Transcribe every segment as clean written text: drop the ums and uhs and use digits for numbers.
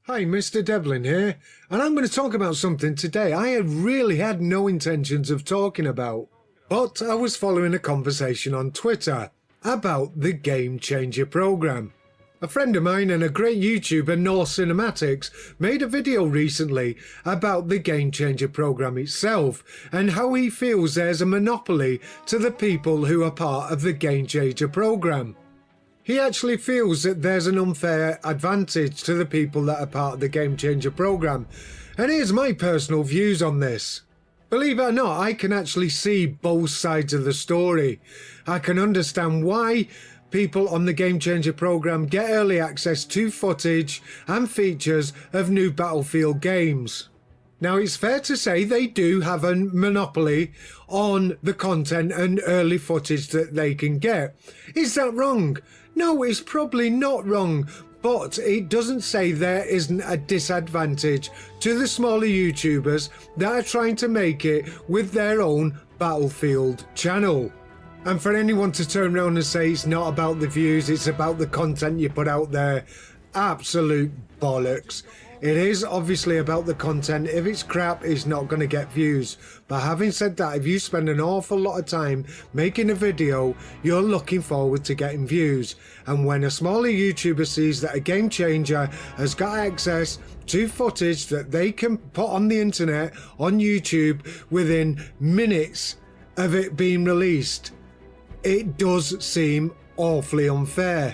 Hi, Mr. Devlin here, and I'm going to talk about something today I had really had no intentions of talking about. But I was following a conversation on Twitter about the Game Changer program. A friend of mine and a great YouTuber, North Cinematics, made a video recently about the Game Changer program itself and how he feels there's a monopoly to the people who are part of the Game Changer program. He actually feels that there's an unfair advantage to the people that are part of the Game Changer program. And here's my personal views on this. Believe it or not, I can actually see both sides of the story. I can understand why people on the Game Changer program get early access to footage and features of new Battlefield games. Now, it's fair to say they do have a monopoly on the content and early footage that they can get. Is that wrong? No, it's probably not wrong, but it doesn't say there isn't a disadvantage to the smaller YouTubers that are trying to make it with their own Battlefield channel. And for anyone to turn around and say it's not about the views, it's about the content you put out there, absolute bollocks. It is obviously about the content. If it's crap, it's not going to get views. But having said that, if you spend an awful lot of time making a video, you're looking forward to getting views. And when a smaller YouTuber sees that a Game Changer has got access to footage that they can put on the internet, on YouTube, within minutes of it being released, it does seem awfully unfair.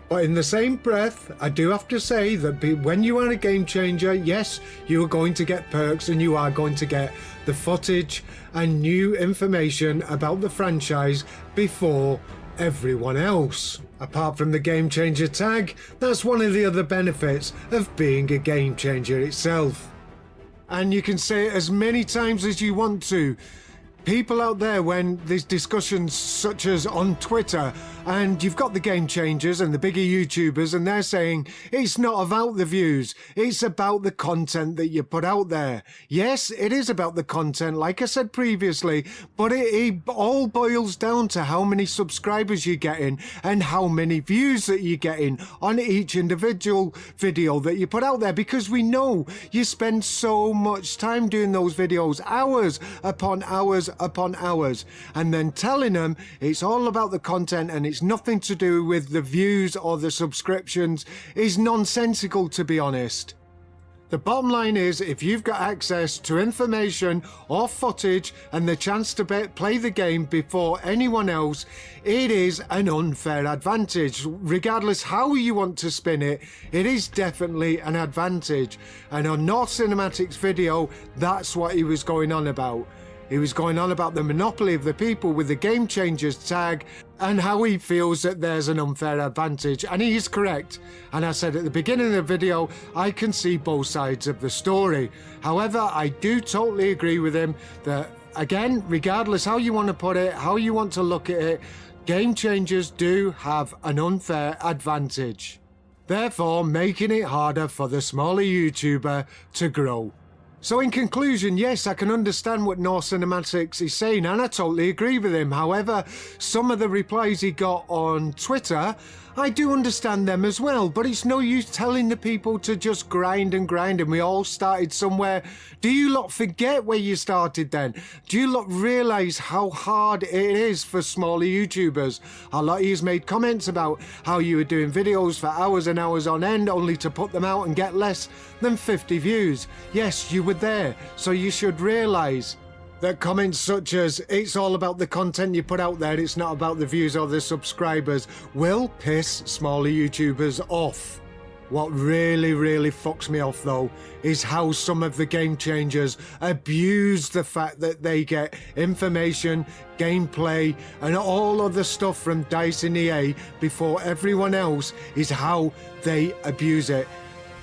But in the same breath, I do have to say that when you are a Game Changer, yes, you are going to get perks and you are going to get the footage and new information about the franchise before everyone else. Apart from the Game Changer tag, that's one of the other benefits of being a Game Changer itself. And you can say it as many times as you want to. People out there, when there's discussions such as on Twitter, and you've got the Game Changers and the bigger YouTubers, and they're saying it's not about the views, it's about the content that you put out there. Yes, it is about the content, like I said previously, but it all boils down to how many subscribers you're getting and how many views that you're getting on each individual video that you put out there, because we know you spend so much time doing those videos, hours upon hours upon hours, and then telling them it's all about the content and it's nothing to do with the views or the subscriptions is nonsensical, to be honest. The bottom line is, if you've got access to information or footage and the chance to play the game before anyone else, it is an unfair advantage. Regardless how you want to spin it, it is definitely an advantage. And on North Cinematics' video, that's what he was going on about. He was going on about the monopoly of the people with the Game Changers tag and how he feels that there's an unfair advantage. And he is correct. And I said at the beginning of the video, I can see both sides of the story. However, I do totally agree with him that, again, regardless how you want to put it, how you want to look at it, Game Changers do have an unfair advantage, therefore making it harder for the smaller YouTuber to grow. So in conclusion, yes, I can understand what North Cinematics is saying, and I totally agree with him. However, some of the replies he got on Twitter, I do understand them as well, but it's no use telling the people to just grind and grind, and we all started somewhere. Do you lot forget where you started then? Do you lot realise how hard it is for smaller YouTubers? A lot of you made comments about how you were doing videos for hours and hours on end only to put them out and get less than 50 views. Yes, you were there, so you should realise that comments such as it's all about the content you put out there, it's not about the views or the subscribers, will piss smaller YouTubers off. What really fucks me off though is how some of the Game Changers abuse the fact that they get information, gameplay and all other stuff from DICE and EA before everyone else, is how they abuse it.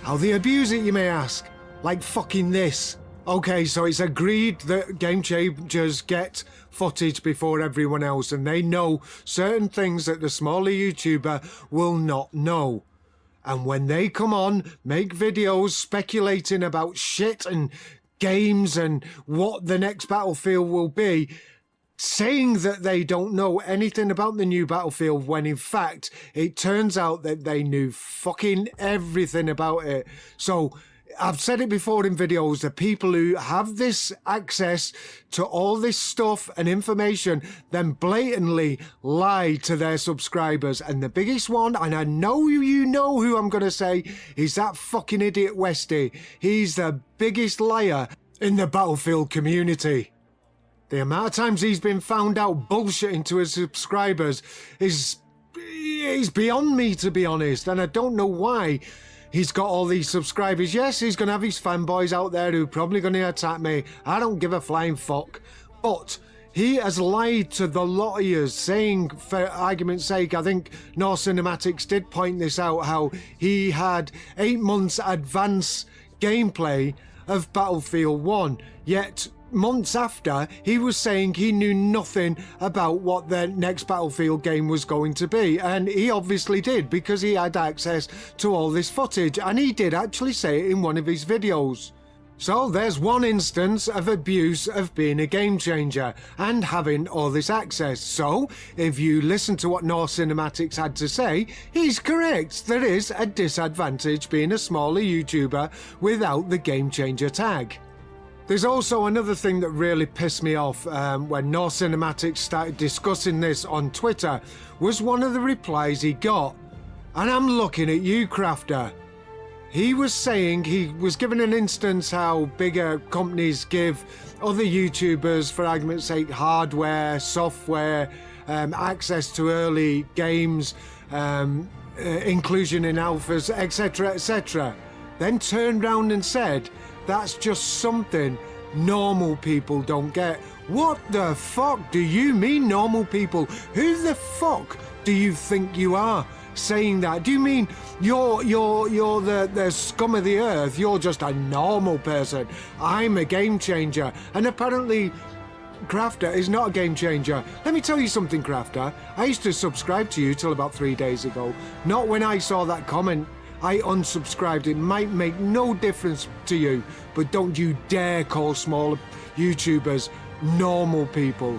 How they abuse it, you may ask? Like fucking this. Okay, so it's agreed that Game Changers get footage before everyone else, and they know certain things that the smaller YouTuber will not know. And when they come on, make videos speculating about shit and games and what the next Battlefield will be, saying that they don't know anything about the new Battlefield when in fact it turns out that they knew fucking everything about it. So I've said it before in videos, the people who have this access to all this stuff and information then blatantly lie to their subscribers. And the biggest one, and I know you know who I'm going to say, is that fucking idiot Westy. He's the biggest liar in the Battlefield community. The amount of times he's been found out bullshitting to his subscribers is beyond me, to be honest. And I don't know why he's got all these subscribers. Yes, he's going to have his fanboys out there who are probably going to attack me. I don't give a flying fuck. But he has lied to the lot of you, saying, for argument's sake, I think North Cinematics did point this out, how he had 8 months advance gameplay of Battlefield 1, yet months after, he was saying he knew nothing about what the next Battlefield game was going to be. And he obviously did, because he had access to all this footage, and he did actually say it in one of his videos. So there's one instance of abuse of being a game changer and having all this access. So if you listen to what North Cinematics had to say, he's correct. There is a disadvantage being a smaller YouTuber without the game changer tag. There's also another thing that really pissed me off when North Cinematics started discussing this on Twitter, was one of the replies he got. And I'm looking at you, Crafter. He was saying, he was giving an instance how bigger companies give other YouTubers, for argument's sake, hardware, software, access to early games, inclusion in alphas, etc, etc. Then turned round and said, that's just something normal people don't get. What the fuck do you mean, normal people? Who the fuck do you think you are saying that? Do you mean you're the scum of the earth? You're just a normal person. I'm a game changer. And apparently Crafter is not a game changer. Let me tell you something, Crafter. I used to subscribe to you till about 3 days ago. Not when I saw that comment. I unsubscribed. It might make no difference to you, but don't you dare call smaller YouTubers normal people.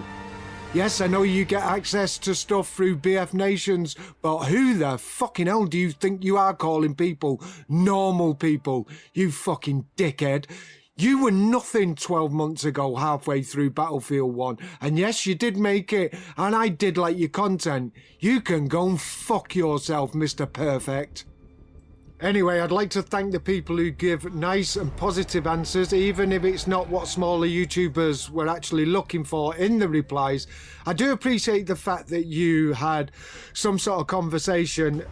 Yes, I know you get access to stuff through BF Nations, but who the fucking hell do you think you are calling people normal people? You fucking dickhead. You were nothing 12 months ago halfway through Battlefield 1. And yes, you did make it, and I did like your content. You can go and fuck yourself, Mr. Perfect. Anyway, I'd like to thank the people who give nice and positive answers, even if it's not what smaller YouTubers were actually looking for in the replies. I do appreciate the fact that you had some sort of conversation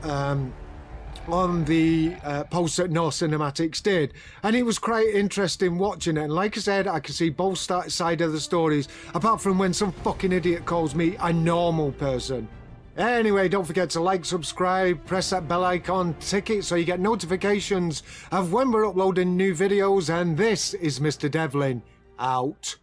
on the post that North Cinematics did, and it was quite interesting watching it. And like I said, I can see both sides of the stories, apart from when some fucking idiot calls me a normal person. Anyway, don't forget to like, subscribe, press that bell icon, tick it so you get notifications of when we're uploading new videos. And this is Mr. Devlin, out.